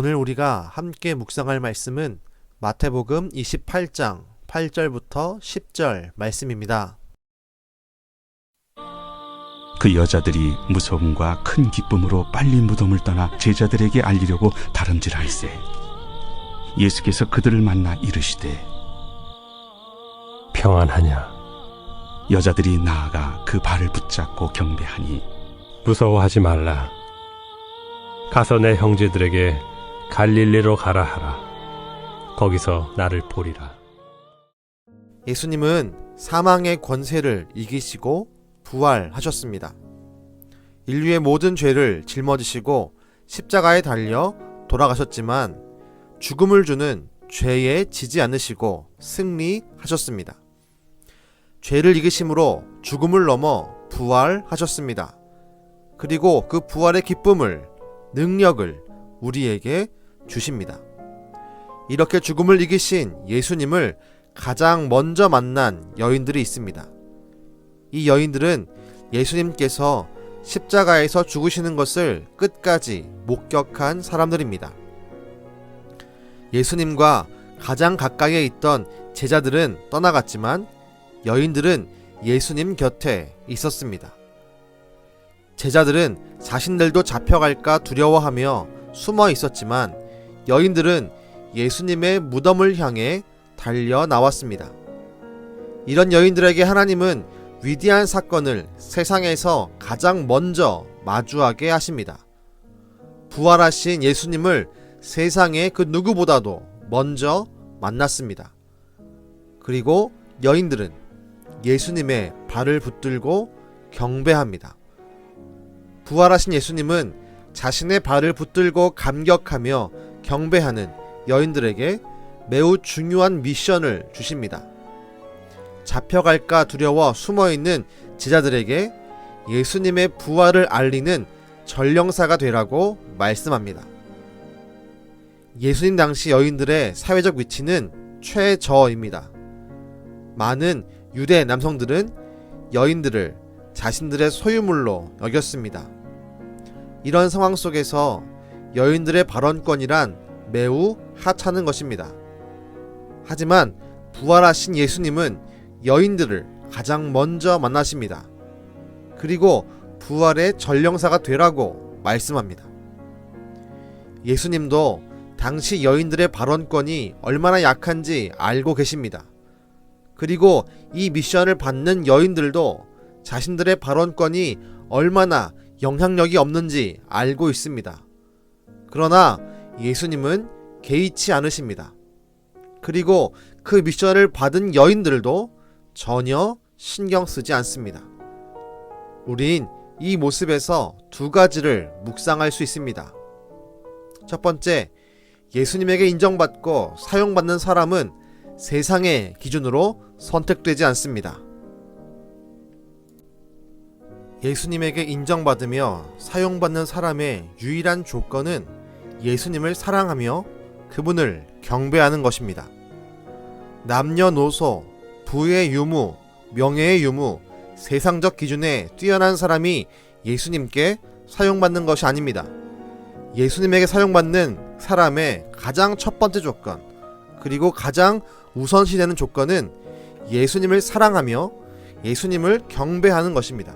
오늘 우리가 함께 묵상할 말씀은 마태복음 28장 8절부터 10절 말씀입니다. 그 여자들이 무서움과 큰 기쁨으로 빨리 무덤을 떠나 제자들에게 알리려고 다름질할세. 예수께서 그들을 만나 이르시되 평안하냐? 여자들이 나아가 그 발을 붙잡고 경배하니 무서워하지 말라. 가서 내 형제들에게 갈릴리로 가라 하라. 거기서 나를 보리라. 예수님은 사망의 권세를 이기시고 부활하셨습니다. 인류의 모든 죄를 짊어지시고 십자가에 달려 돌아가셨지만 죽음을 주는 죄에 지지 않으시고 승리하셨습니다. 죄를 이기심으로 죽음을 넘어 부활하셨습니다. 그리고 그 부활의 기쁨을, 능력을 우리에게 주십니다. 이렇게 죽음을 이기신 예수님을 가장 먼저 만난 여인들이 있습니다. 이 여인들은 예수님께서 십자가에서 죽으시는 것을 끝까지 목격한 사람들입니다. 예수님과 가장 가까이에 있던 제자들은 떠나갔지만 여인들은 예수님 곁에 있었습니다. 제자들은 자신들도 잡혀갈까 두려워하며 숨어 있었지만 여인들은 예수님의 무덤을 향해 달려 나왔습니다. 이런 여인들에게 하나님은 위대한 사건을 세상에서 가장 먼저 마주하게 하십니다. 부활하신 예수님을 세상의 그 누구보다도 먼저 만났습니다. 그리고 여인들은 예수님의 발을 붙들고 경배합니다. 부활하신 예수님은 자신의 발을 붙들고 감격하며 경배하는 여인들에게 매우 중요한 미션을 주십니다. 잡혀갈까 두려워 숨어있는 제자들에게 예수님의 부활을 알리는 전령사가 되라고 말씀합니다. 예수님 당시 여인들의 사회적 위치는 최저입니다. 많은 유대 남성들은 여인들을 자신들의 소유물로 여겼습니다. 이런 상황 속에서 여인들의 발언권이란 매우 하찮은 것입니다. 하지만 부활하신 예수님은 여인들을 가장 먼저 만나십니다. 그리고 부활의 전령사가 되라고 말씀합니다. 예수님도 당시 여인들의 발언권이 얼마나 약한지 알고 계십니다. 그리고 이 미션을 받는 여인들도 자신들의 발언권이 얼마나 영향력이 없는지 알고 있습니다. 그러나 예수님은 개의치 않으십니다. 그리고 그 미션을 받은 여인들도 전혀 신경 쓰지 않습니다. 우린 이 모습에서 두 가지를 묵상할 수 있습니다. 첫 번째, 예수님에게 인정받고 사용받는 사람은 세상의 기준으로 선택되지 않습니다. 예수님에게 인정받으며 사용받는 사람의 유일한 조건은 예수님을 사랑하며 그분을 경배하는 것입니다. 남녀노소, 부의 유무, 명예의 유무, 세상적 기준에 뛰어난 사람이 예수님께 사용받는 것이 아닙니다. 예수님에게 사용받는 사람의 가장 첫 번째 조건, 그리고 가장 우선시되는 조건은 예수님을 사랑하며 예수님을 경배하는 것입니다.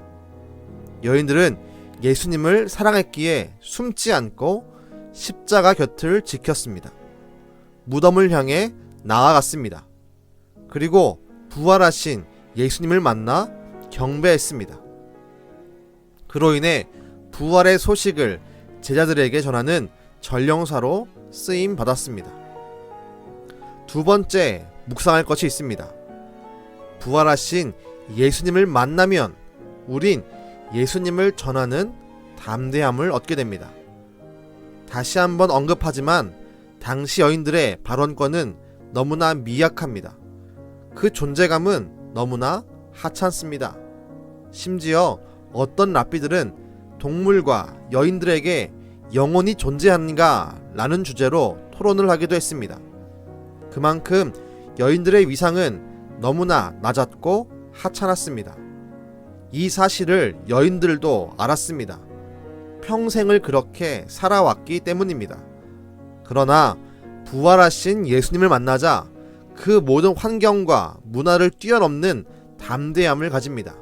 여인들은 예수님을 사랑했기에 숨지 않고 십자가 곁을 지켰습니다. 무덤을 향해 나아갔습니다. 그리고 부활하신 예수님을 만나 경배했습니다. 그로 인해 부활의 소식을 제자들에게 전하는 전령사로 쓰임 받았습니다. 두 번째 묵상할 것이 있습니다. 부활하신 예수님을 만나면 우린 예수님을 전하는 담대함을 얻게 됩니다. 다시 한번 언급하지만 당시 여인들의 발언권은 너무나 미약합니다. 그 존재감은 너무나 하찮습니다. 심지어 어떤 랍비들은 동물과 여인들에게 영혼이 존재하는가 라는 주제로 토론을 하기도 했습니다. 그만큼 여인들의 위상은 너무나 낮았고 하찮았습니다. 이 사실을 여인들도 알았습니다. 평생을 그렇게 살아왔기 때문입니다. 그러나 부활하신 예수님을 만나자 그 모든 환경과 문화를 뛰어넘는 담대함을 가집니다.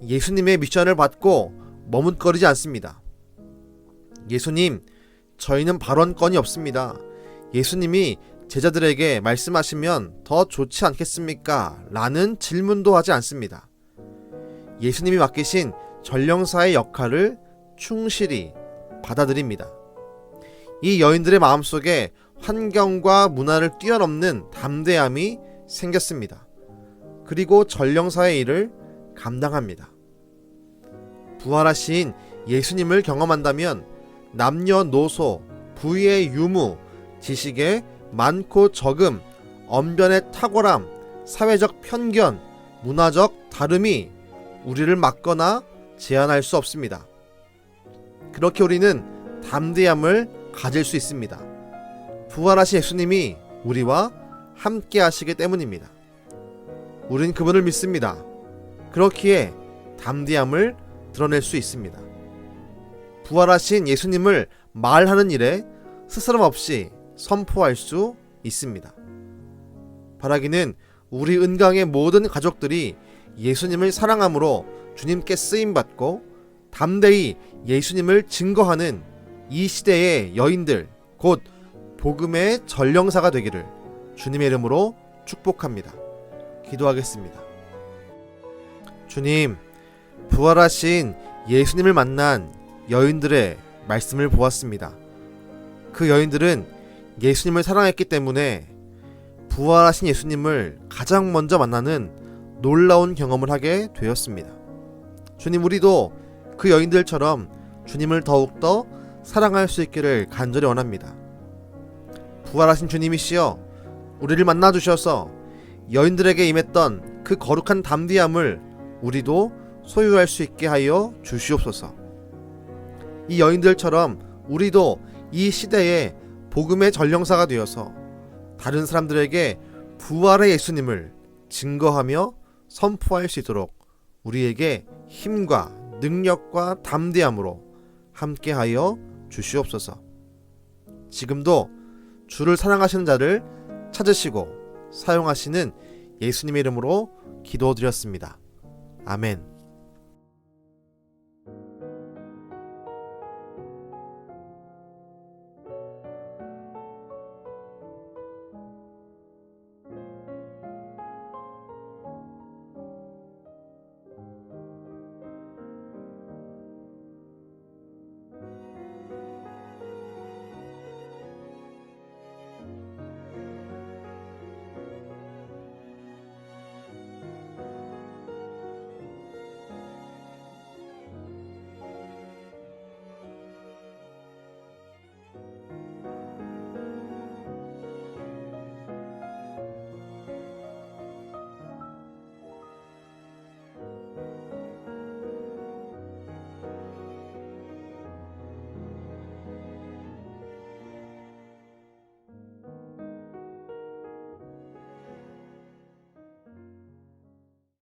예수님의 미션을 받고 머뭇거리지 않습니다. 예수님, 저희는 발언권이 없습니다. 예수님이 제자들에게 말씀하시면 더 좋지 않겠습니까? 라는 질문도 하지 않습니다. 예수님이 맡기신 전령사의 역할을 충실히 받아들입니다. 이 여인들의 마음속에 환경과 문화를 뛰어넘는 담대함이 생겼습니다. 그리고 전령사의 일을 감당합니다. 부활하신 예수님을 경험한다면 남녀노소, 부의 유무, 지식의 많고 적음, 언변의 탁월함, 사회적 편견, 문화적 다름이 우리를 막거나 제한할 수 없습니다. 그렇게 우리는 담대함을 가질 수 있습니다. 부활하신 예수님이 우리와 함께 하시기 때문입니다. 우린 그분을 믿습니다. 그렇기에 담대함을 드러낼 수 있습니다. 부활하신 예수님을 말하는 일에 스스럼 없이 선포할 수 있습니다. 바라기는 우리 은강의 모든 가족들이 예수님을 사랑함으로 주님께 쓰임받고 담대히 예수님을 증거하는 이 시대의 여인들, 곧 복음의 전령사가 되기를 주님의 이름으로 축복합니다. 기도하겠습니다. 주님, 부활하신 예수님을 만난 여인들의 말씀을 보았습니다. 그 여인들은 예수님을 사랑했기 때문에 부활하신 예수님을 가장 먼저 만나는 놀라운 경험을 하게 되었습니다. 주님, 우리도 그 여인들처럼 주님을 더욱더 사랑할 수 있기를 간절히 원합니다. 부활하신 주님이시여, 우리를 만나주셔서 여인들에게 임했던 그 거룩한 담대함을 우리도 소유할 수 있게 하여 주시옵소서. 이 여인들처럼 우리도 이 시대에 복음의 전령사가 되어서 다른 사람들에게 부활의 예수님을 증거하며 선포할 수 있도록 우리에게 힘과 능력과 담대함으로 함께하여 주시옵소서. 지금도 주를 사랑하시는 자를 찾으시고 사용하시는 예수님의 이름으로 기도드렸습니다. 아멘.